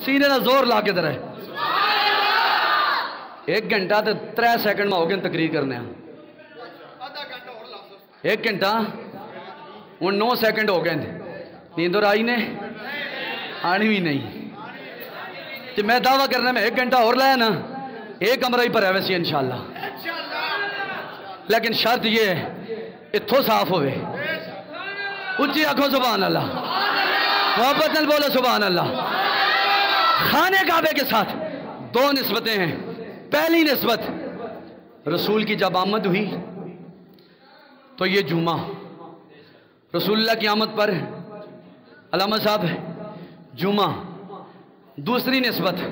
سینے نہ زور لا کے درے 1 گھنٹہ تے 3 سیکنڈ میں ہو گئے تقریر کرنے ہیں 1 گھنٹہ ان 9 سیکنڈ ہو گئے نیندر آئی نے آنی بھی نہیں کہ میں دعویٰ کرنے میں 1 گھنٹہ اور لایا نا 1 کمرہ ہی پر ہے ویسی انشاءاللہ لیکن شرط یہ ہے اتھو صاف ہوئے اچھی آنکھوں سبحان اللہ محبت نل بولو سبحان اللہ خانے کعبے کے ساتھ 2 نسبتیں ہیں پہلی نسبت رسول کی جب آمد ہوئی تو یہ جمعہ رسول اللہ کی آمد پر علامہ صاحب جمعہ دوسری نسبت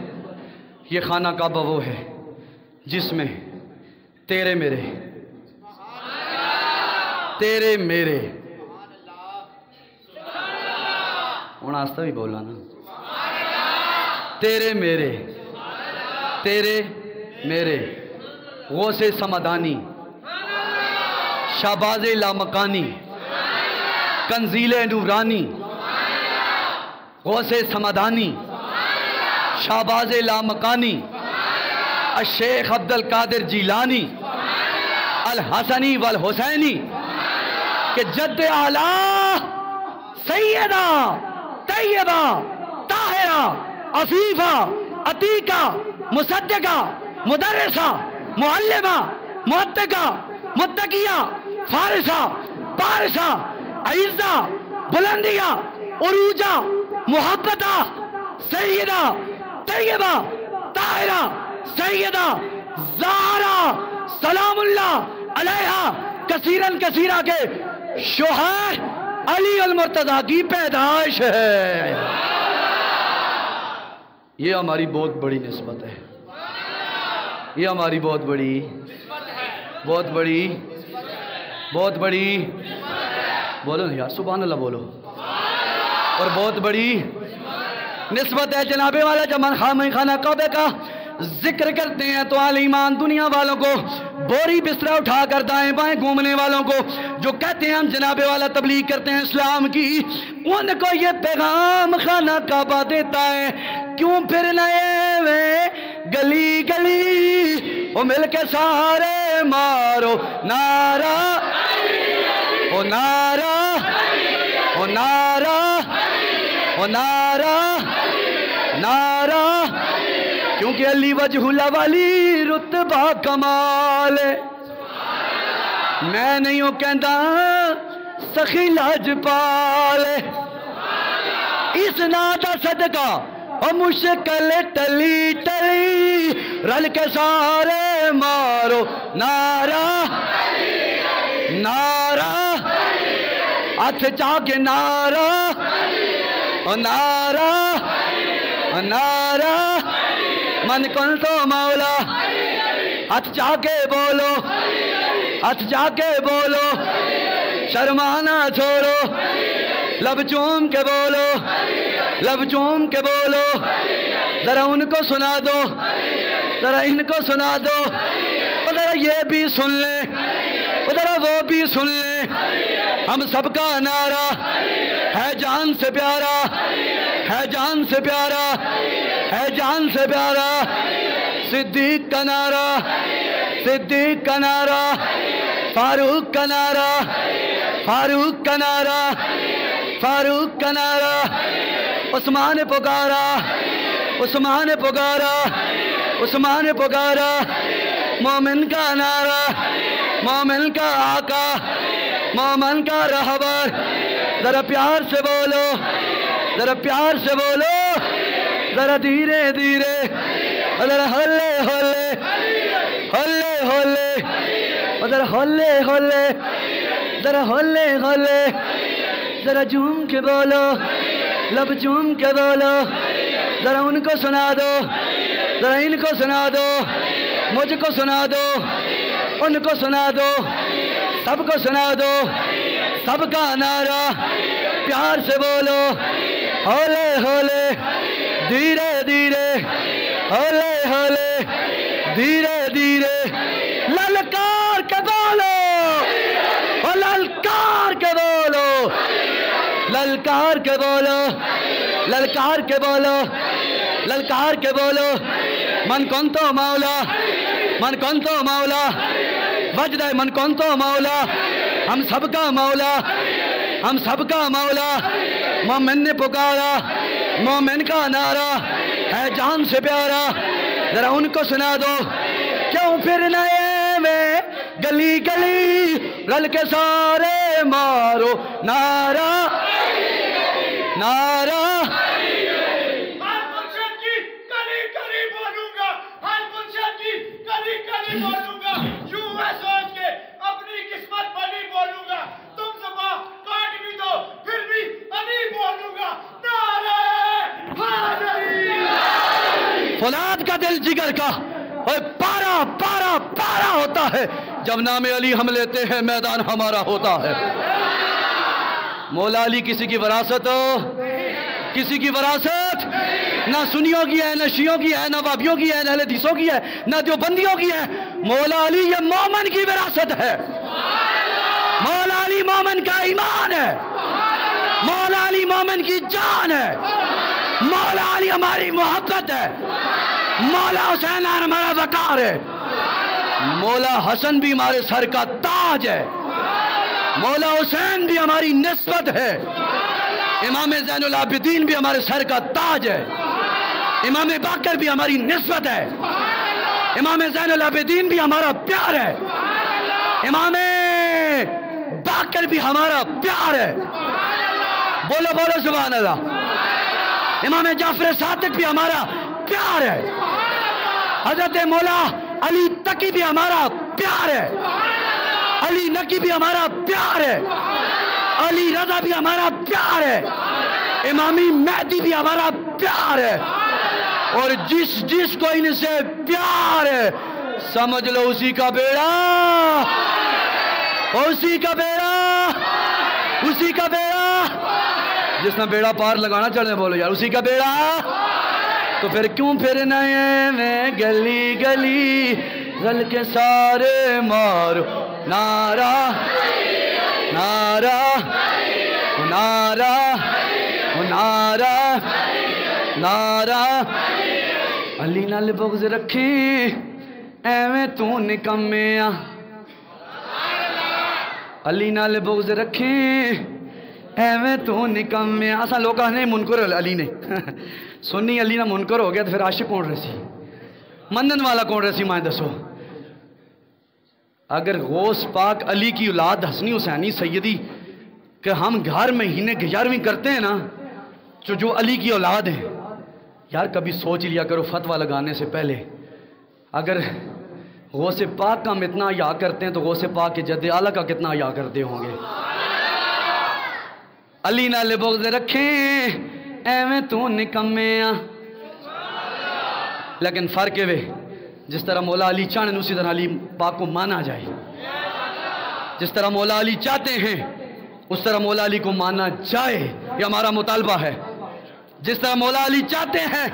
یہ خانہ کعبہ وہ ہے جس میں تیرے میرے انہوں آستہ بھی بولا نا تیرے میرے غوث سمدانی شہباز لامکانی کنزیل نورانی غوث سمدانی شہباز لامکانی الشیخ عبد القادر جیلانی الحسنی والحسینی کہ جد اعلیٰ سیدہ طیبہ طاہرہ عفیفہ عتیقہ مصدقہ مدرسہ معلمہ محتقہ متقیہ فارسہ پارسہ عزہ بلندیہ عروجہ محبتہ سیدہ طیبہ طاہرہ سیدہ زہرا سلام اللہ علیہا کثیراً کثیرہ کے شوہر علی المرتضیٰ کی پیدائش ہے یہ ہماری بہت بڑی نسبت ہے یہ ہماری بہت بڑی بولو نا یار سبحان اللہ بولو اور بہت بڑی نسبت ہے جناب والا جب من خانہ کعبہ کا ذکر کرتے ہیں تو اہل ایمان دنیا والوں کو بوری بسترا اٹھا کر دائیں بائیں گھومنے والوں کو جو کہتے ہیں ہم جناب والا تبلیغ کرتے ہیں اسلام کی ان کو یہ پیغام خانہ کعبہ دیتا ہے کیوں پھر نئے وے گلی گلی وہ مل کے سارے مارو نعرہ او نعرہ او نعرہ او نعرہ نعرہ کیونکہ علی وجہ اللہ والی رتبہ کمال میں نہیں ہوں کہندہ سخی لاجپال اس نادا صدقہ اور مشکل ٹلی ٹلی رل کے سارے مارو نعرہ نعرہ ہاتھ جا کے نعرہ اور نعرہ اور نعرہ من کن تو مولا ہاتھ جا کے بولو ہاتھ جا کے بولو شرمانا چھوڑو لب چوم کے بولو لب چوم کے بولو ذرا ان کو سنا دو ذرا ان کو سنا دو ذرا یہ بھی سن لیں ذرا وہ بھی سن لیں ہم سب کا نعرہ ہے جان سے پیارا ہے جان سے پیارا ہے جان سے پیارا صدیق کا نعرہ صدیق کا نعرہ فاروق کا نعرہ فاروق کا نعرہ فاروق کا نعرہ عثمان پکارا عثمان پکارا عثمان پکارا مومن کا نعرہ مومن کا آقا مومن کا رہبر ذرا پیار سے بولو ذرا پیار سے بولو ذرا دھیرے دھیرے ذرا ہلے ہلے ہلے ہلے ذرا ہلے ہلے ذرا ہلے ہلے ذرا جھوم کے بولو لب چوم کے بولو ذرا ان کو سنا دو ذرا ان کو سنا دو مجھ کو سنا دو ان کو سنا دو سب کو سنا دو سب کا نعرہ پیار سے بولو ہولے ہولے دھیرے دھیرے ہولے ہولے دھیرے دھیرے للکار کے بولو اور للکار کے بولو للکار کے بولو للکار کے بولو للکار کے بولو من کنتو مولا من کنتو مولا وجد من کنتو مولا ہم سب کا مولا ہم سب کا مولا مومن نے پکارا مومن کا نعرہ ہے جان سے پیارا ذرا ان کو سنا دو کیوں پھر نئے میں گلی گلی رل کے سارے مارو نعرہ نعرہ فولاد کا دل جگر کا پارا پارا پارا ہوتا ہے جب نام علی ہم لیتے ہیں میدان ہمارا ہوتا ہے مولا علی کسی کی وراثت ہو کسی کی وراثت نہ سنیوں کی ہے نہ شیعوں کی ہے نہ وابیوں کی ہے نہ اہل حدیثوں کی ہے نہ دیوبندیوں کی ہے مولا علی یہ مومن کی وراثت ہے مولا علی مومن کا ایمان ہے مولا علی مومن کی جان ہے مولا علی ہماری محبت ہے مولا حسین ہمارا وقار ہے مولا حسن بھی ہمارے سر کا تاج ہے مولا حسین بھی ہماری نسبت ہے امام زین العابدین بھی ہمارے سر کا تاج ہے امام باقر بھی ہماری نسبت ہے امام زین العابدین بھی ہمارا پیار ہے امام باقر بھی ہمارا پیار ہے بولو بولو سبحان اللہ امام جعفر صادق بھی ہمارا پیار ہے حضرت مولا علی تقی بھی ہمارا پیار ہے علی نقی بھی ہمارا پیار ہے علی رضا بھی ہمارا پیار ہے امامی مہدی بھی ہمارا پیار ہے اور جس کو ان سے پیار ہے سمجھ لو اسی کا بیڑا اسی کا بیڑا اسی کا بیڑا جس نے بیڑا پار لگانا چاہتے ہیں بولو یار اسی کا بیڑا تو پھر کیوں پھر نئے میں گلی گلی رل کے سارے مارو نعرہ نعرہ نعرہ نعرہ نعرہ علی نال بغض رکھی ایویں تو نکمیاں علی نال بغض رکھی ایویں تو نکمیاں اساں لوکاں نے منکر علی نے سنی علی نہ منکر ہو گیا تو پھر عاشق کون رہے سی منن والا کون رہے سی مائیں دسو اگر غوث پاک علی کی اولاد حسنی حسینی سیدی کہ ہم گھر مہینے 11ویں کرتے ہیں نا جو علی کی اولاد ہیں یار کبھی سوچ لیا کرو فتوہ لگانے سے پہلے اگر غوث پاک کا ہم اتنا حیا کرتے ہیں تو غوث پاک کے جد اعلیٰ کا کتنا حیا کرتے ہوں گے علی نال بغض رکھیں ایویں تو نکمیاں لیکن فرق ہے جس طرح مولا علی چاہنے اسی طرح علی پاک کو مانا جائے جس طرح مولا علی چاہتے ہیں اس طرح مولا علی کو مانا جائے یہ ہمارا مطالبہ ہے جس طرح مولا علی چاہتے ہیں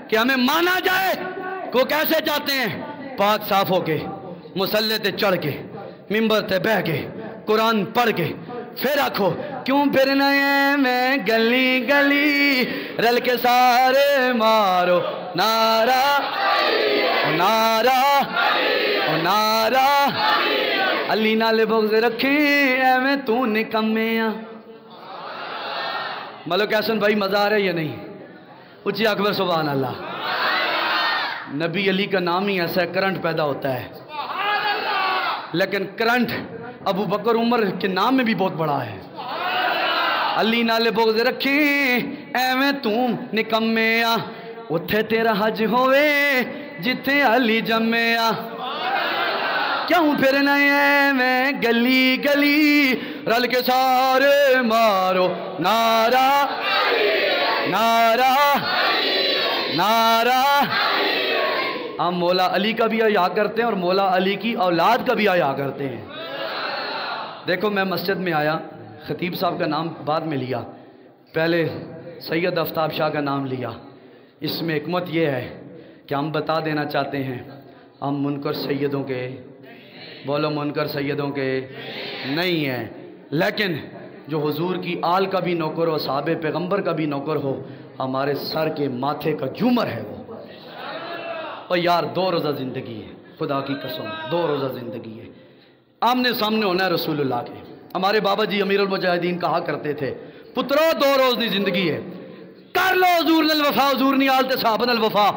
کہ ہمیں مانا جائے کو کیسے چاہتے ہیں پاک صاف ہو کے مصلی تے چڑھ کے ممبر تے بہ کے قرآن پڑھ کے پھر آکھو کیوں پھر نئے میں گلی گلی رل کے سارے مارو نعرہ نعرہ نعرہ علی نال بغض رکھیں ایویں تو نکمیاں ملک احسن بھائی مزہ آ رہا ہے یا نہیں اچھی اکبر سبحان اللہ نبی علی کا نام ہی ایسا ہے کرنٹ پیدا ہوتا ہے لیکن کرنٹ ابو بکر عمر کے نام میں بھی بہت بڑا ہے علی نال بغض رکھیں ایویں تم نکمیاں اتھے تیرا حج ہوئے جتھے علی جمعیاں کیوں پھر نئے ایویں گلی گلی رل کے سارے مارو نعرہ نعرہ نعرہ ہم مولا علی کا بھی حیا کرتے ہیں اور مولا علی کی اولاد کا بھی حیا کرتے ہیں دیکھو میں مسجد میں آیا خطیب صاحب کا نام بعد میں لیا پہلے سید آفتاب شاہ کا نام لیا اس میں حکمت یہ ہے کہ ہم بتا دینا چاہتے ہیں ہم منکر سیدوں کے بولو منکر سیدوں کے نہیں ہیں لیکن جو حضور کی آل کا بھی نوکر ہو صحابہ پیغمبر کا بھی نوکر ہو ہمارے سر کے ماتھے کا جومر ہے وہ. اور یار 2 روزہ زندگی ہے، خدا کی قسم 2 روزہ زندگی ہے. آمنے سامنے ہونا ہے رسول اللہ کے. ہمارے بابا جی امیر المجاہدین کہا کرتے تھے پترو 2 روز دی زندگی ہے، کر لو حضور نال وفا، حضور نہیں آلتے صحابہ نال وفا.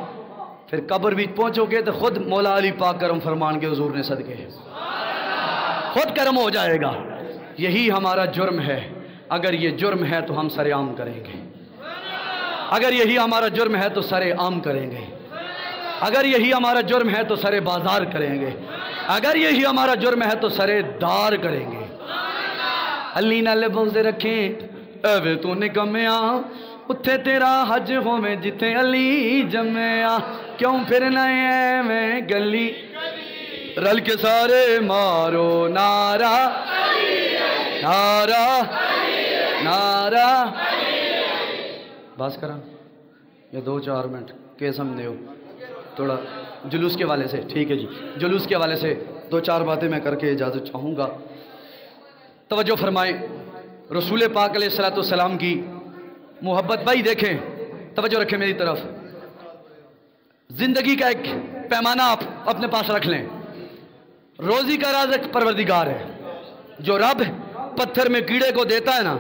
پھر قبر بھی پہنچو گے تو خود مولا علی پاک کرم فرمان کے حضور نے صدقے خود کرم ہو جائے گا. یہی ہمارا جرم ہے. اگر یہ جرم ہے تو ہم سر عام کریں گے. اگر یہی ہمارا جرم ہے تو سر عام کریں گے. اگر یہی ہمارا جرم ہے تو سر بازار کریں گے. اگر یہی ہمارا جرم ہے تو سر دار کریں گے. علی نالے بغض رکھیں اوے تو نکمیا، اتھے تیرا حج ہوویں جتھے علی جمیا. کیوں پھرنا ایویں گلی رل کے سارے مارو نعرہ نعرہ نعرہ. بس کرا یہ 2-4 منٹ کے سمجھے ہو تھوڑا جلوس کے والے سے. ٹھیک ہے جی، جلوس کے والے سے 2-4 باتیں میں کر کے اجازت چاہوں گا. توجہ فرمائیں رسول پاک علیہ السلام کی محبت. بھائی دیکھیں، توجہ رکھیں میری طرف. زندگی کا ایک پیمانہ آپ اپنے پاس رکھ لیں. روزی کا رازق پروردگار ہے. جو رب پتھر میں کیڑے کو دیتا ہے نا،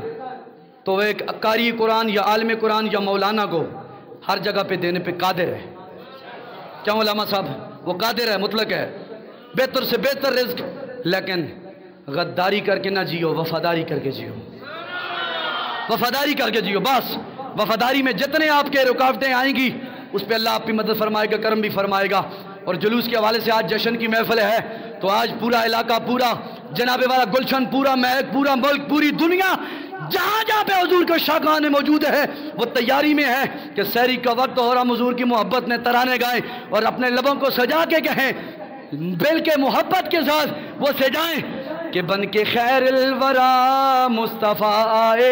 تو وہ ایک قاری قرآن یا عالم قرآن یا مولانا کو ہر جگہ پہ دینے پہ قادر ہے. کیا علماء صاحب؟ وہ قادر ہے، مطلق ہے. بہتر سے بہتر رزق، لیکن غداری کر کے نہ جیو، وفاداری کر کے جیو. وفاداری کر کے جیو. بس وفاداری میں جتنے آپ کے رکاوٹیں آئیں گی اس پہ اللہ آپ کی مدد فرمائے گا، کرم بھی فرمائے گا. اور جلوس کے حوالے سے آج جشن کی محفل ہے، تو آج پورا علاقہ، پورا جناب والا گلشن، پورا مہک، پورا ملک، پوری دنیا جہاں جہاں پہ حضور کے شاگان موجود ہے وہ تیاری میں ہے کہ سحری کا وقت ہو رہا، حضور کی محبت میں ترانے گائیں اور اپنے لبوں کو سجا کے کہیں، بل کے محبت کے ساتھ وہ سجائیں کہ بن کے خیر الورا مصطفیٰ آئے.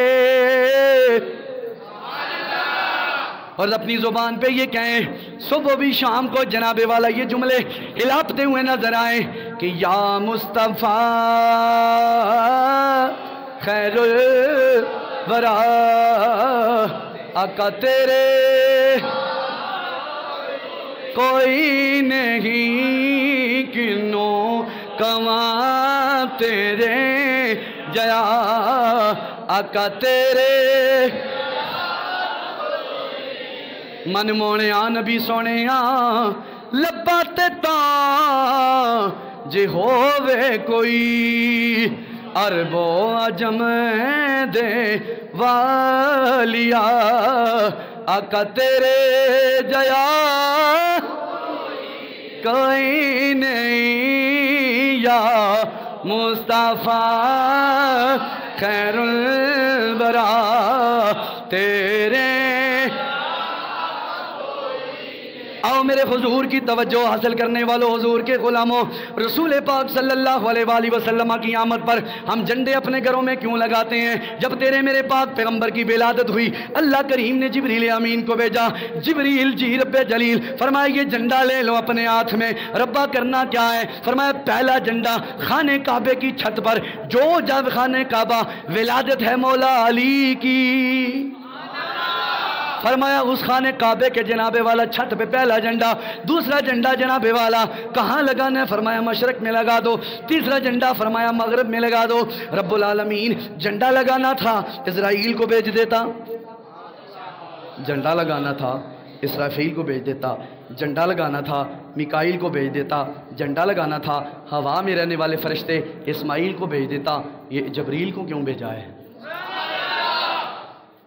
اور اپنی زبان پہ یہ کہیں صبح بھی شام کو جناب والا یہ جملے ہلاپتے ہوئے نظر آئیں کہ یا مصطفیٰ خیر الورا آقا تیرے کوئی نہیں، کنوں کماں تیرے جیا آقا تیرے من مونے نبی سونے لبا تے تاں جے ہووے کوئی عرب و عجم دے والیا آقا تیرے جیا کوئی نہیں یا مصطفیٰ خیر البرا تیرے. آؤ میرے حضور کی توجہ حاصل کرنے والوں، حضور کے غلاموں، رسول پاک صلی اللہ علیہ وآلہ وسلم کی آمد پر ہم جھنڈے اپنے گھروں میں کیوں لگاتے ہیں؟ جب تیرے میرے پاک پیغمبر کی ولادت ہوئی، اللہ کریم نے جبریل امین کو بھیجا. جبریل جی رب جلیل فرمایا یہ جھنڈا لے لو اپنے ہاتھ میں. ربا کرنا کیا ہے؟ فرمایا پہلا جھنڈا خانہ کعبے کی چھت پر، جو جب خانہ کعبہ ولادت ہے مولا علی کی، فرمایا اس خانے کعبے کے جناب والا چھت پہ پہلا جھنڈا. دوسرا جھنڈا جناب والا کہاں لگانا ہے؟ فرمایا مشرق میں لگا دو. تیسرا جھنڈا فرمایا مغرب میں لگا دو. رب العالمین جھنڈا لگانا تھا اسرائیل کو بھیج دیتا، جھنڈا لگانا تھا اسرافیل کو بھیج دیتا، جھنڈا لگانا تھا میکائیل کو بھیج دیتا، جھنڈا لگانا تھا ہوا میں رہنے والے فرشتے اسماعیل کو بھیج دیتا. یہ جبریل کو کیوں بھیجا ہے؟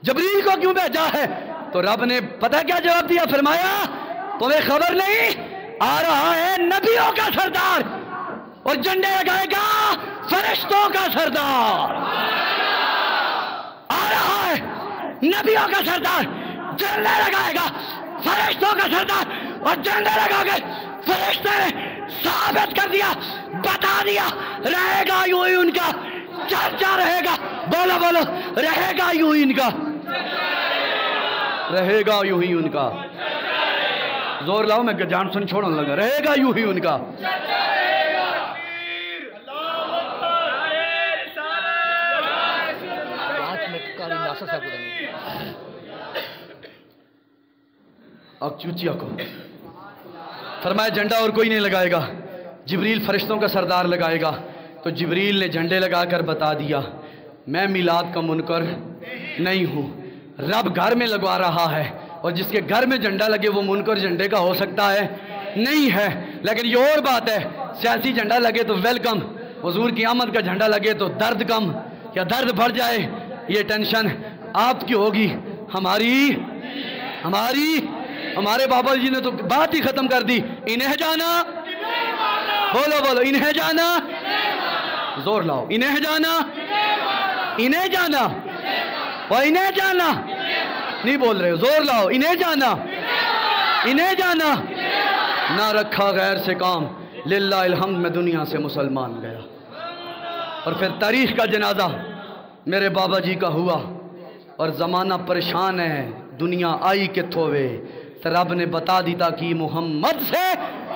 جبریل کو کیوں بھیجا ہے؟ تو رب نے پتہ کیا جواب دیا؟ فرمایا تمہیں خبر نہیں، آ رہا ہے نبیوں کا سردار اور جھنڈے لگائے گا فرشتوں کا سردار. آ رہا ہے نبیوں کا سردار، جھنڈے لگائے گا فرشتوں کا سردار. اور جھنڈے لگا کے فرشتے نے ثابت کر دیا، بتا دیا رہے گا یوں ہی ان کا چرچا رہے گا. بولو بولو، رہے گا یوں ہی ان کا، رہے گا یوں ہی ان کا. زور لاؤ، میں جان سن چھوڑنے لگا. رہے گا یوں ہی ان کا. چوچیا کو فرمایا جھنڈا اور کوئی نہیں لگائے گا، جبریل فرشتوں کا سردار لگائے گا۔ تو جبریل نے جھنڈے لگا کر بتا دیا میں میلاد کا منکر نہیں ہوں، رب گھر میں لگوا رہا ہے، اور جس کے گھر میں جھنڈا لگے وہ منکر جھنڈے کا ہو سکتا ہے نہیں ہے۔ لیکن یہ اور بات ہے، سیاسی جھنڈا لگے تو ویلکم، حضور کی آمد کا جھنڈا لگے تو درد کم یا درد بڑھ جائے، یہ ٹینشن آپ کی ہوگی، ہمارے بابا جی نے تو بات ہی ختم کر دی، انہیں جانا، بولو انہیں جانا، زور لاؤ، انہیں جانا، انہیں جانا، اور انہیں جانا نہیں بول رہے، زور لاؤ، انہیں جانا، انہیں جانا، نہ رکھا غیر سے کام، للہ الحمد میں دنیا سے مسلمان گیا۔ اور پھر تاریخ کا جنازہ میرے بابا جی کا ہوا، اور زمانہ پریشان ہے، دنیا آئی کتھوں وے، تو رب نے بتا دیتا کہ محمد سے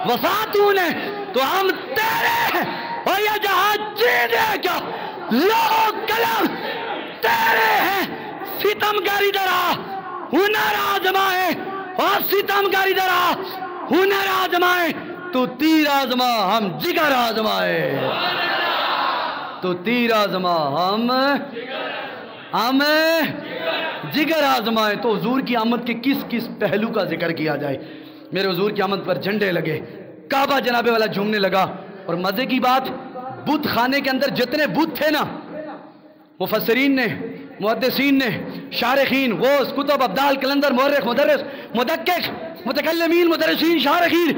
وفاتوں نے تو ہم تیرے ہیں، اور یہ جہاں چیزیں کیا لوگ قلم تیرے ہیں، ستمگر ادھر آ ہنر آزمائے، اور ستمگر ادھر آ ہنر آزمائے، تو تیر آزما ہم جگر آزمائے، تو تیر آزما ہم جگر آزمائے۔ تو حضور کی آمد کے کس کس پہلو کا ذکر کیا جائے؟ میرے حضور کی آمد پر جھنڈے لگے، کعبہ جناب والا جھومنے لگا، اور مزے کی بات بت خانے کے اندر جتنے بت تھے نا، مفسرین نے، محدثین نے، شارحین، غوث، کتب، ابدال، کلندر، مورخ، مدرس، مدقق، متکلمین، مدرسین، شارحین،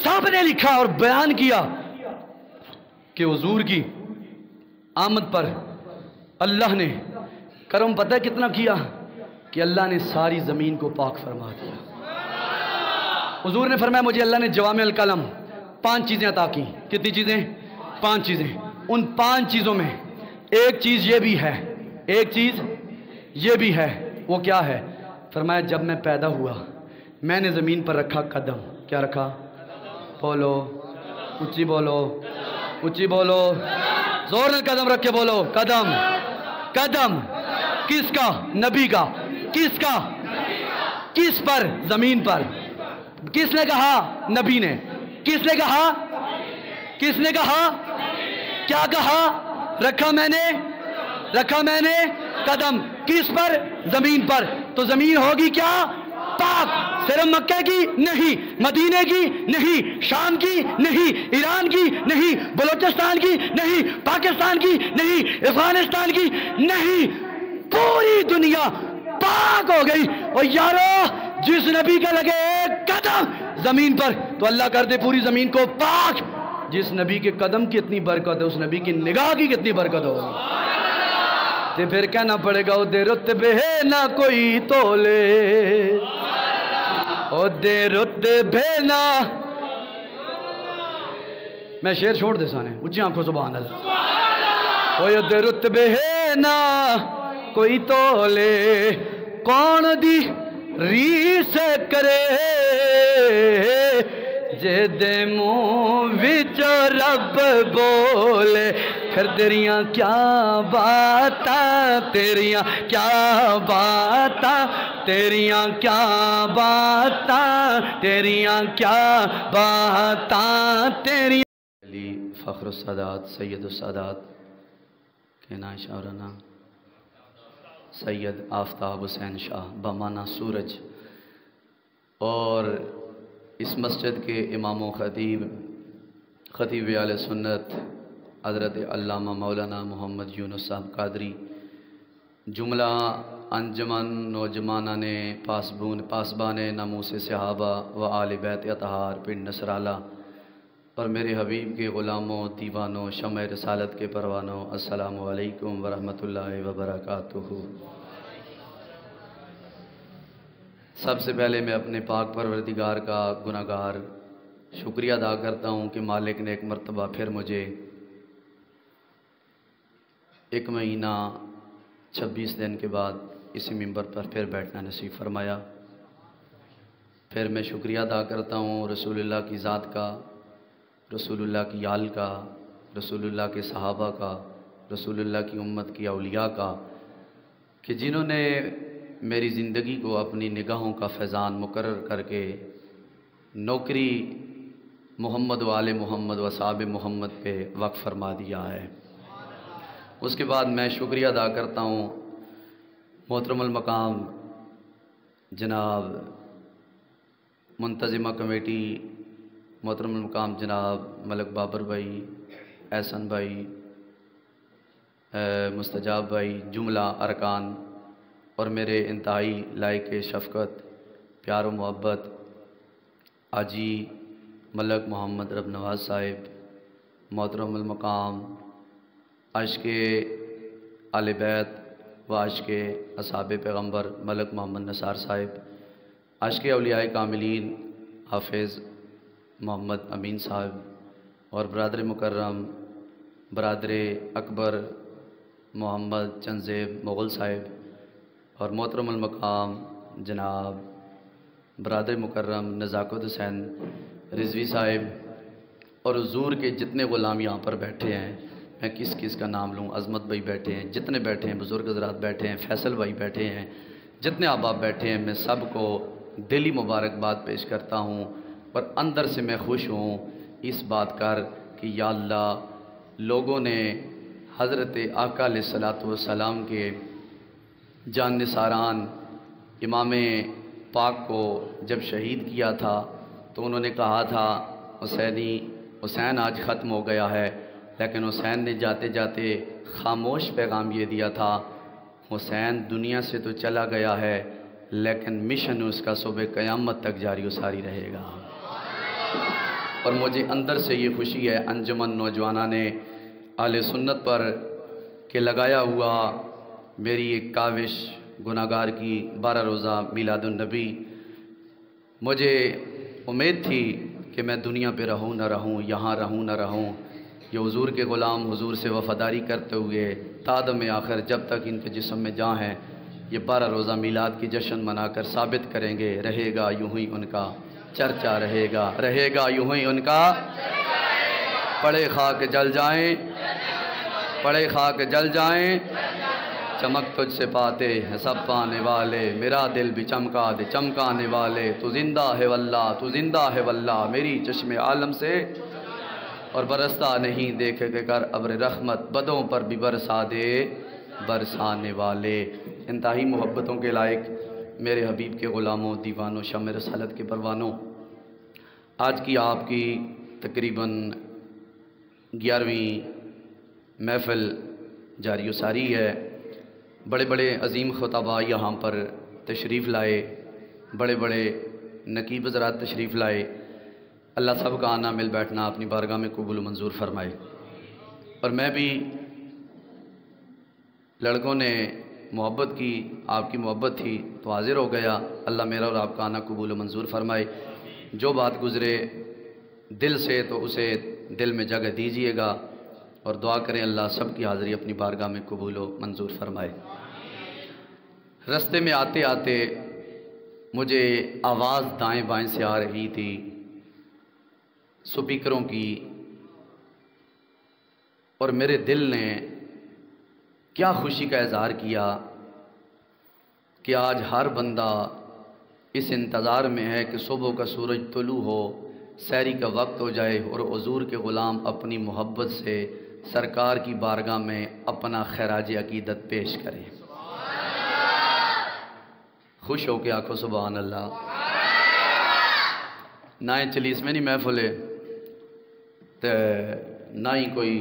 سب نے لکھا اور بیان کیا کہ حضور کی آمد پر اللہ نے کرم پتہ کتنا کیا کہ اللہ نے ساری زمین کو پاک فرما دیا۔ حضور نے فرمایا مجھے اللہ نے جوامع الکلم 5 چیزیں عطا کی۔ کتنی چیزیں؟ 5 چیزیں۔ ان 5 چیزوں میں ایک چیز یہ بھی ہے، ایک چیز یہ بھی ہے، وہ کیا ہے؟ فرمایا جب میں پیدا ہوا میں نے زمین پر رکھا قدم، کیا رکھا؟ بولو اونچی، بولو اونچی، بولو زور سے قدم رکھ کے بولو، قدم۔ قدم کس کا؟ نبی کا۔ کس کا؟ کس پر؟ زمین پر۔ کس نے کہا؟ نبی نے۔ کس نے کہا؟ کس نے کہا؟ کیا کہا؟ رکھا میں نے قدم، کس پر؟ زمین پر۔ تو زمین ہوگی کیا؟ پاک۔ صرف مکہ کی نہیں، مدینے کی نہیں، شام کی نہیں، ایران کی نہیں، بلوچستان کی نہیں، پاکستان کی نہیں، افغانستان کی نہیں، پوری دنیا پاک ہو گئی۔ اور یارو جس نبی کا لگے ایک قدم زمین پر تو اللہ کر دے پوری زمین کو پاک۔ جس نبی کے قدم کی اتنی برکت ہے، اس نبی کی نگاہ کی کتنی برکت ہوگی؟ تو پھر کہنا پڑے گا او دے رتبے نہ کوئی تولے، او دے رتبے نہ، میں شعر چھوڑ دے سانے اچھی آنکھوں سبحان اللہ، او دے رتبے نہ کوئی تولے، کون دی ریس کرے، جے دے منہ وچ رب بولے، پھر تیریاں کیا باتاں، تیریاں کیا باتاں، تیریاں کیا باتاں، تیریاں کیا باتاں، تیریاں۔ علی فخر السادات، سید السادات کہنا شاعرانہ سید آفتاب حسین شاہ بمانہ سورج، اور اس مسجد کے امام و خطیب اہل سنت حضرت علامہ مولانا محمد یونس صاحب قادری، جملہ انجمن نوجوانان پاسبان ناموس صحابہ و آل بیت اطہار پنڈ نصرالہ، اور میرے حبیب کے غلاموں، دیوانوں، شمع رسالت کے پروانوں، السلام علیکم ورحمۃ اللہ وبرکاتہ۔ سب سے پہلے میں اپنے پاک پروردگار کا گناہگار شکریہ ادا کرتا ہوں کہ مالک نے ایک مرتبہ پھر مجھے 1 مہینہ 26 دن کے بعد اسی منبر پر پھر بیٹھنا نصیب فرمایا۔ پھر میں شکریہ ادا کرتا ہوں رسول اللہ کی ذات کا، رسول اللہ کی آل کا، رسول اللہ کے صحابہ کا، رسول اللہ کی امت کی اولیاء کا، کہ جنہوں نے میری زندگی کو اپنی نگاہوں کا فیضان مقرر کر کے نوکری محمد و آل محمد و اصحاب محمد پہ وقف فرما دیا ہے۔ اس کے بعد میں شکریہ ادا کرتا ہوں محترم المقام جناب منتظمہ کمیٹی، محترم المقام جناب ملک بابر بھائی، احسن بھائی، مستجاب بھائی، جملہ ارکان اور میرے انتہائی لائق شفقت، پیار و محبت حاجی ملک محمد رب نواز صاحب، محترم المقام عاشق آل بیت و عاشق اصحاب پیغمبر ملک محمد نثار صاحب، عاشق اولیاء کاملین حافظ محمد امین صاحب، اور برادر مکرم برادر اکبر محمد چنزیب مغل صاحب، اور محترم المقام جناب برادر مکرم نزاکت حسین رضوی صاحب، اور حضور کے جتنے غلام یہاں پر بیٹھے ہیں، میں کس کس کا نام لوں، عظمت بھائی بیٹھے ہیں، جتنے بیٹھے ہیں، بزرگ حضرات بیٹھے ہیں، فیصل بھائی بیٹھے ہیں، جتنے احباب بیٹھے ہیں، میں سب کو دلی مبارکباد پیش کرتا ہوں، اور اندر سے میں خوش ہوں اس بات کر کہ یا اللہ لوگوں نے حضرت آقا علیہ الصلوۃ والسلام کے جان نثاران امام پاک کو جب شہید کیا تھا تو انہوں نے کہا تھا حسین آج ختم ہو گیا ہے، لیکن حسین نے جاتے جاتے خاموش پیغام یہ دیا تھا، حسین دنیا سے تو چلا گیا ہے لیکن مشن اس کا صبح قیامت تک جاری و ساری رہے گا۔ اور مجھے اندر سے یہ خوشی ہے انجمن نوجوانہ نے اہل سنت پر کہ لگایا ہوا میری ایک کاوش گناہگار کی 12 روزہ میلاد النبی، مجھے امید تھی کہ میں دنیا پہ رہوں نہ رہوں، یہاں رہوں نہ رہوں، یہ حضور کے غلام حضور سے وفاداری کرتے ہوئے تادم آخر جب تک ان کے جسم میں جان ہے یہ 12 روزہ میلاد کی جشن منا کر ثابت کریں گے، رہے گا یوں ہی ان کا چرچا، رہے گا یوں ہی ان کا، پڑے خاک جل جائیں، پڑے خاک جل جائیں، چمک تجھ سے پاتے ہیں سب پانے والے، میرا دل بھی چمکا دے چمکانے والے، تو زندہ ہے واللہ، تو زندہ ہے واللہ، میری چشم عالم سے اور برستا نہیں دیکھے کہ کر ابر رحمت، بدوں پر بھی برسا دے برسانے والے۔ انتہائی محبتوں کے لائق میرے حبیب کے غلاموں، دیوانوں، شمع رسالت کے پروانوں، آج کی آپ کی تقریباً 11ویں محفل جاری و ساری ہے۔ بڑے بڑے عظیم خطباء یہاں پر تشریف لائے، بڑے بڑے نقیب حضرات تشریف لائے، اللہ سب کا آنا مل بیٹھنا اپنی بارگاہ میں قبول و منظور فرمائے۔ اور میں بھی لڑکوں نے محبت کی، آپ کی محبت تھی تو حاضر ہو گیا، اللہ میرا اور آپ کا آنا قبول و منظور فرمائے۔ جو بات گزرے دل سے تو اسے دل میں جگہ دیجئے گا، اور دعا کریں اللہ سب کی حاضری اپنی بارگاہ میں قبول و منظور فرمائے۔ رستے میں آتے آتے مجھے آواز دائیں بائیں سے آ رہی تھی سپیکروں کی، اور میرے دل نے کیا خوشی کا اظہار کیا کہ آج ہر بندہ اس انتظار میں ہے کہ صبح کا سورج طلوع ہو، سحری کا وقت ہو جائے اور حضور کے غلام اپنی محبت سے سرکار کی بارگاہ میں اپنا خراج عقیدت پیش کریں۔ خوش ہو کے آنکھوں سبحان اللہ۔ نہ چلی اس میں نہیں محفل ہے تو نہ ہی کوئی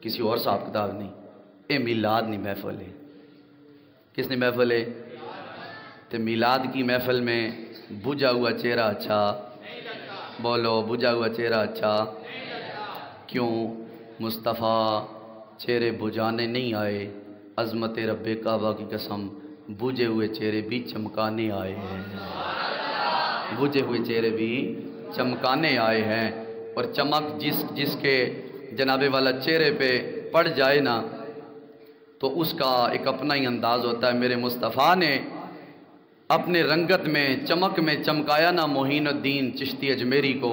کسی اور صاحب کتاب نہیں، اے میلاد نہیں محفل ہے۔ کس نے محفل ہے؟ تو میلاد کی محفل میں بجھا ہوا چہرہ اچھا، بولو بجھا ہوا چہرہ اچھا کیوں؟ مصطفیٰ چہرے بجھانے نہیں آئے، عظمت رب کعبہ کی قسم بجھے ہوئے چہرے بھی چمکانے آئے ہیں، بجھے ہوئے چہرے بھی چمکانے آئے ہیں۔ اور چمک جس کے جناب والا چہرے پہ پڑ جائے نا تو اس کا ایک اپنا ہی انداز ہوتا ہے۔ میرے مصطفیٰ نے اپنے رنگت میں چمک میں چمکایا نا معین الدین چشتی اجمیری کو،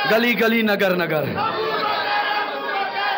گلی گلی نگر نگر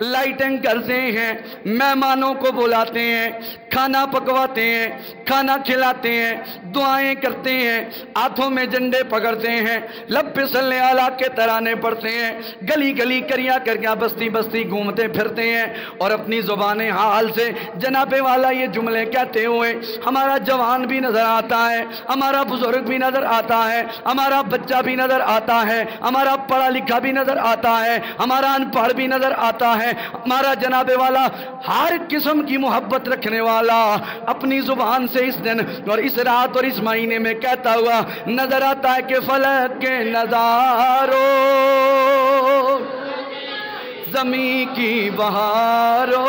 لائٹنگ کرتے ہیں، مہمانوں کو بلاتے ہیں، کھانا پکواتے ہیں، کھانا کھلاتے ہیں، دعائیں کرتے ہیں، ہاتھوں میں جھنڈے پکڑتے ہیں، لب پہ صلی اللہ کے ترانے پڑھتے ہیں، گلی گلی کریا کریا بستی بستی گھومتے پھرتے ہیں، اور اپنی زبان حال سے جناب والا یہ جملے کہتے ہوئے ہمارا جوان بھی نظر آتا ہے، ہمارا بزرگ بھی نظر آتا ہے، ہمارا بچہ بھی نظر آتا ہے، ہمارا پڑھا لکھا بھی نظر آتا ہے، ہمارا ان پڑھ بھی نظر آتا ہے، ہمارا جناب والا ہر قسم کی محبت رکھنے والا اپنی زبان سے اس دن اور اس رات اور اس مہینے میں کہتا ہوا نظر آتا ہے کہ فلک کے نظاروں زمین کی بہاروں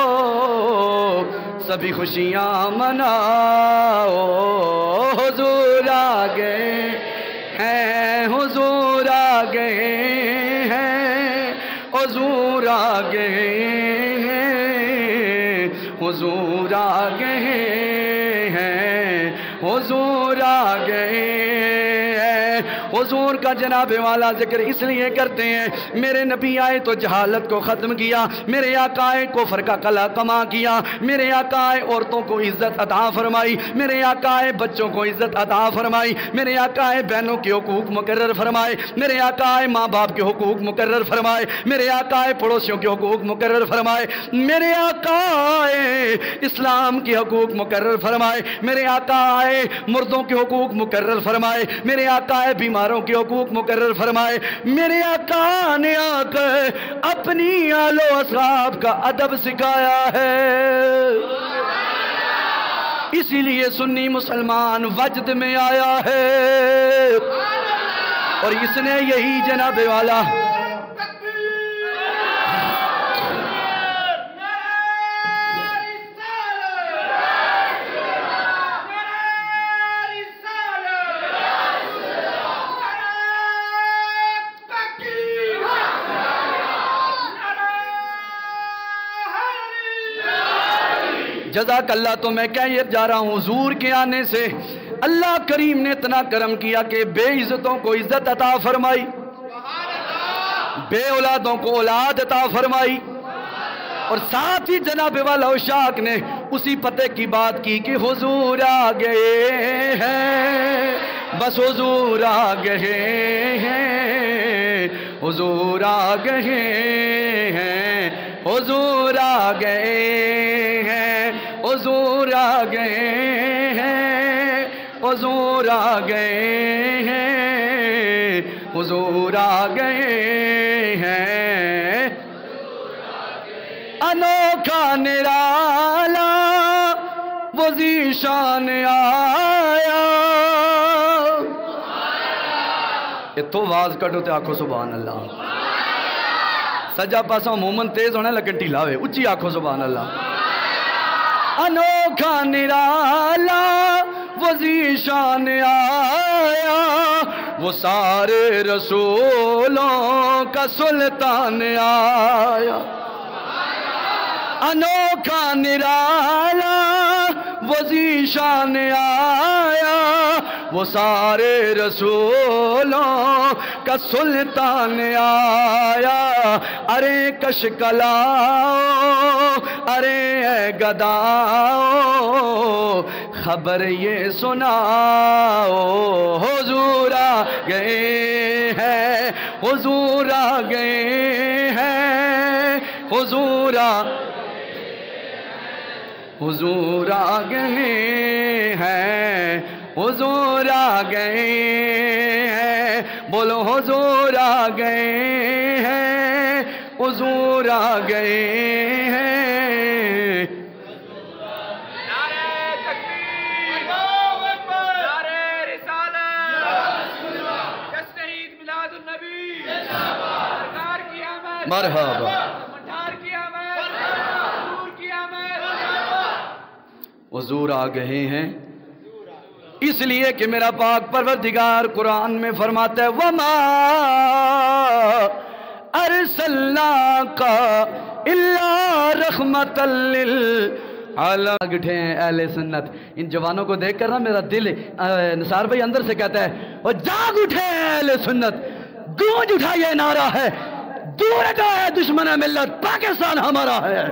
سبھی خوشیاں مناؤ، حضور آ گئے ہیں، حضور آ گئے ہیں، حضور آ گئے ہیں، حضور آ گئے ہیں، حضور آ گئے ہیں۔ حضور کا جناب والا ذکر اس لیے کرتے ہیں، میرے نبی آئے تو جہالت کو ختم کیا، میرے آقا آئے کفر کا کلا کما کیا، میرے آقا آئے عورتوں کو عزت عطا فرمائی، میرے آقا آئے بچوں کو عزت عطا فرمائی، میرے آقا آئے بہنوں کے حقوق مقرر فرمائے، میرے آقا آئے ماں باپ کے حقوق مقرر فرمائے، میرے آقا آئے پڑوسیوں کے حقوق مقرر فرمائے، میرے آقا آئے اسلام کے حقوق مقرر فرمائے، میرے آقا آئے مردوں کے حقوق مقرر فرمائے، میرے آقا آئے بیماروں کے حقوق مقرر فرمائے، میرے آقا نے آ کر اپنی آل و اصحاب کا ادب سکھایا ہے، اسی لیے سنی مسلمان وجد میں آیا ہے، اور اس نے یہی جناب والا جزاک اللہ۔ تو میں کہہ جا رہا ہوں حضور کے آنے سے اللہ کریم نے اتنا کرم کیا کہ بے عزتوں کو عزت عطا فرمائی، بے اولادوں کو اولاد عطا فرمائی، اور ساتھ ہی جناب والا اشاق نے اسی پتے کی بات کی کہ حضور آ گئے ہیں، بس حضور آ گئے ہیں، حضور آ گئے ہیں، حضور آ گئے ہیں، حضور آ گئے ہیں، حضور آ گئے ہیں، حضور آ گئے ہیں، انوکھا نرالا وہ ذیشان آیا۔ اتھو آواز کٹو تے آکھو سبحان اللہ، سجا پاسا عموماً تیز ہونے لیکن ٹھیلا ہوئے، اچھی آکھو سبحان اللہ۔ انوکھا نرالا وہ ذیشان آیا، وہ سارے رسولوں کا سلطان آیا، انوکھا نرالا وہ ذیشان آیا، وہ سارے رسولوں کا سلطان آیا۔ ارے کشکلاؤ، ارے اے گداؤ، خبر یہ سناؤ، حضور آ گئے ہیں، حضور آ گئے ہیں، حضور حضور آ گئے ہیں، حضور آ گئے ہیں، بولو حضور آ گئے ہیں، حضور آ گئے ہیں۔ نعرہ تکبیر، اللہ اکبر، نعرہ رسالت، جشن عید میلاد النبی، سرکار کی آمد، مرحبا، مٹھار کی آمد، حضور کی آمد۔ حضور آ گئے ہیں اس لیے کہ میرا پاک پروردگار قرآن میں فرماتا ہے وَمَا أَرْسَلْنَاكَ إِلَّا رَحْمَةً لِلْعَالَمِينَ۔ اٹھے ہیں اہل سنت، ان جوانوں کو دیکھ کر نا میرا دل نثار بھائی اندر سے کہتا ہے اور جاگ اٹھے ہیں اہل سنت، گونج اٹھا یہ نعرہ ہے دور جو ہے دشمن ملت، پاکستان ہمارا ہے.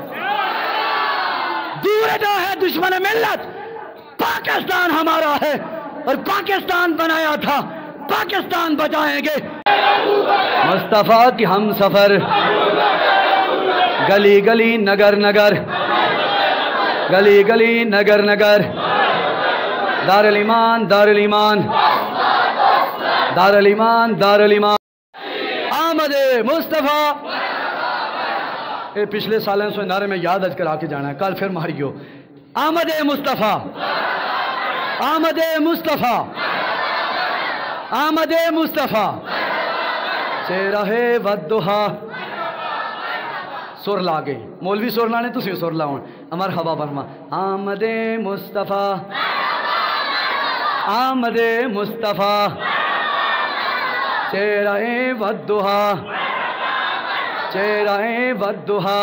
دور جو ہے دشمن ملت، پاکستان ہمارا ہے، اور پاکستان بنایا تھا، پاکستان بچائیں گے. مصطفیٰ کی ہم سفر، گلی گلی نگر نگر، گلی گلی نگر نگر، دارالایمان دارالایمان دارالایمان دارالایمان. آمد مصطفیٰ. اے پچھلے سالوں سے نعرے میں یاد اج کرا کے جانا ہے، کل پھر ماریو. آمد مصطفیٰ، آمد مصطفیٰ، آمد مصطفیٰ. چہرہ ودھا. سر لا گئی، مولوی سر لانے تسی سر لاؤں. امر ہوا برما. آمد مصطفیٰ، آمد مصطفیٰ. چہرہ ودھا، چہرہ ودھا،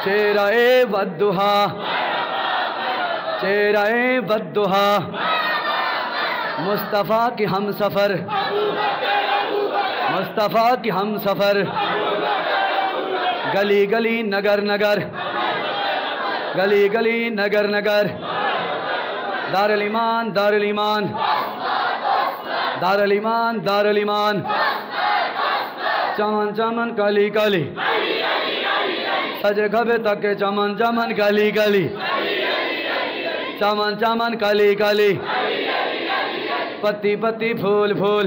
چہرہ ودھا، چہرہ ودھا. مصطفیٰ کی ہم سفر، مصطفیٰ کی ہم سفر، گلی گلی نگر نگر، گلی گلی نگر نگر، دارالایمان دارالایمان دارالایمان دارالایمان. چمن چمن کلی کلی، سجے کھبے تک چمن چمن کلی کلی، چمن چمن کلی کلی. پتی پتی پھول پھول،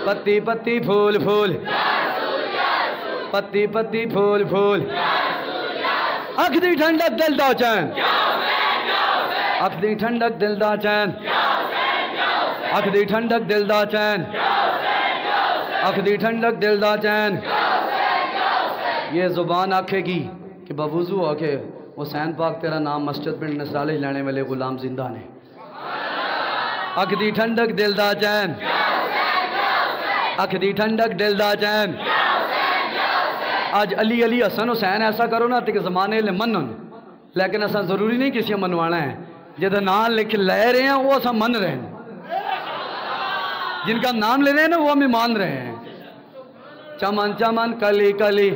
پتی پتی پھول پھول، پتی پتی پھول پھول. اکھ دی ٹھنڈک دل دا چین، اکھ دی ٹھنڈک دل دا چین، اکھ دی ٹھنڈک دل دا چین، اکھ دی ٹھنڈک دل دا چین. یہ زبان آکھے گی کہ بوضو ہو کے حسین پاک تیرا نام مسجد میں نسالے لانے والے غلام زندہ نے. اکھ دی ٹھنڈک دل دا چین، اکھ دی ٹھنڈک دل دا چین. آج علی علی حسن حسین ایسا کرو نا کہ زمانے لے منن، لیکن ایسا ضروری نہیں کسی منوانا ہے. جدہ نام لکھ لے رہے ہیں وہ ایسا من رہے ہیں، جن کا نام لے رہے ہیں نا وہ ہمیں مان رہے ہیں. چمن چمن کلی کلی.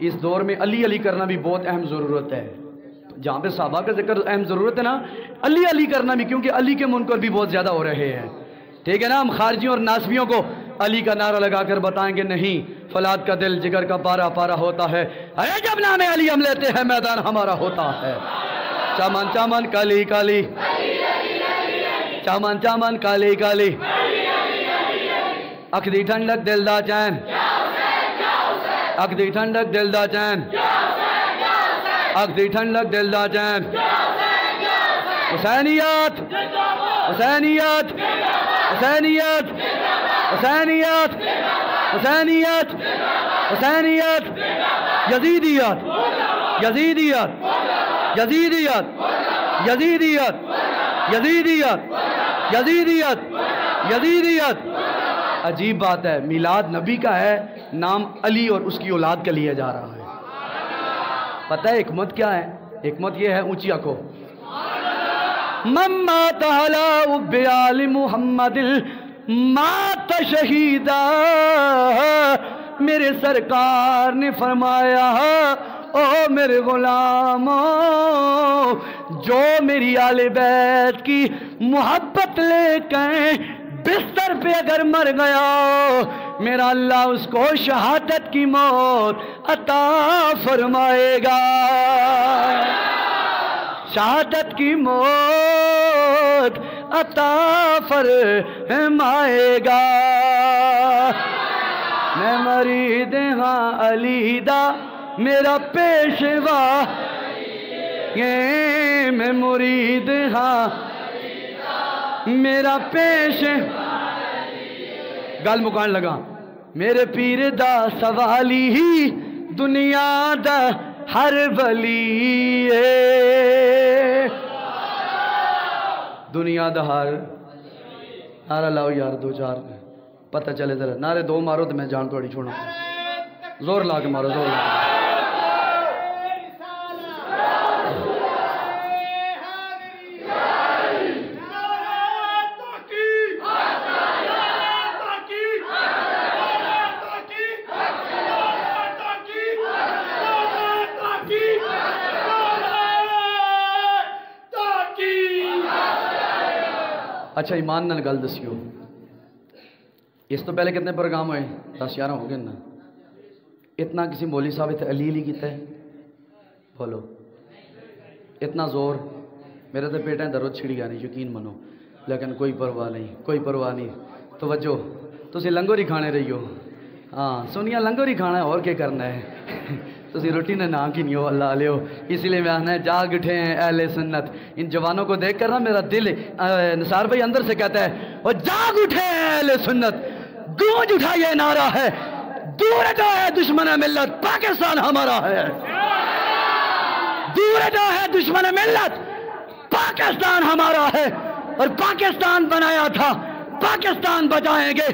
اس دور میں علی علی کرنا بھی بہت اہم ضرورت ہے. جہاں پہ صحابہ کا ذکر اہم ضرورت ہے نا، علی علی کرنا بھی، کیونکہ علی کے منکر بھی بہت زیادہ ہو رہے ہیں. ٹھیک ہے نا. ہم خارجیوں اور ناسبیوں کو علی کا نعرہ لگا کر بتائیں گے نہیں، فولاد کا دل جگر کا پارا پارا ہوتا ہے. ارے جب نام علی ہم لیتے ہیں میدان ہمارا ہوتا ہے. چمن چمن کلی کلی، چمن چمن کلی کلی. اکھ دی ٹھنڈک دل دا چین، اکھ دی ٹھنڈک دل دا چین، اکھ دی ٹھنڈک دل دا چین. حسینیت، حسینیت، حسینیت، حسینیت، حسینیت، حسینیت. یزیدیت، یزیدیت، یزیدیت، یزیدیت، یزیدیت، یزیدیت، یزیدیت. عجیب بات ہے، میلاد نبی کا ہے، نام علی اور اس کی اولاد کا لیا جا رہا ہے. پتہ ہے حکمت کیا ہے؟ حکمت یہ ہے، اونچی آنکھوں. مات علی بیال محمد مات شہیدہ. میرے سرکار نے فرمایا او میرے غلاموں، جو میری آل بیت کی محبت لے کر بستر پہ اگر مر گیا، میرا اللہ اس کو شہادت کی موت عطا فرمائے گا. شہادت کی موت عطا فرمائے گا. میں مرید ہاں علی دا میرا پیشوا، یہ میں مرید ہاں میرا پیش. گل مکان لگا. میرے پیر دا سوالی ہی دنیا دا ہر ولی ہے. دنیا دا ہر. نعرہ لاؤ یار دو چار پتہ چلے ذرا. نعرے دو مارو تو میں جان توڑی چھوڑا. زور لا کے مارو، زور لا کے. اچھا ایمان نال گل دسیو، اس تو پہلے کتنے پروگرام ہوئے؟ 10-11 ہو گئے نا؟ اتنا کسی مولوی صاحب اتنے علی علی کیتا ہے؟ بولو اتنا زور، میرے تو پیٹیں درد چھڑی گیا نہیں، یقین منو، لیکن کوئی پرواہ نہیں، کوئی پرواہ نہیں۔ توجہ، تسی لنگور ہی کھانے رہی ہو، ہاں سنیا لنگور ہی کھانا ہے، اور کیا کرنا ہے؟ تسی روٹی نے نام کی نہیں ہو اللہ علیہ ہو، اس لیے میں آنا ہے جاگ اٹھے ہیں اہل سنت۔ ان جوانوں کو دیکھ کر نا میرا دل نثار بھائی اندر سے کہتا ہے وہ جاگ اٹھے ہیں اہل سنت، گونج اٹھا یہ نعرہ ہے، دور ہٹو ہے دشمن ملت، پاکستان ہمارا ہے، دور ہٹو ہے دشمن ملت، پاکستان ہمارا ہے، اور پاکستان بنایا تھا، پاکستان بچائیں گے۔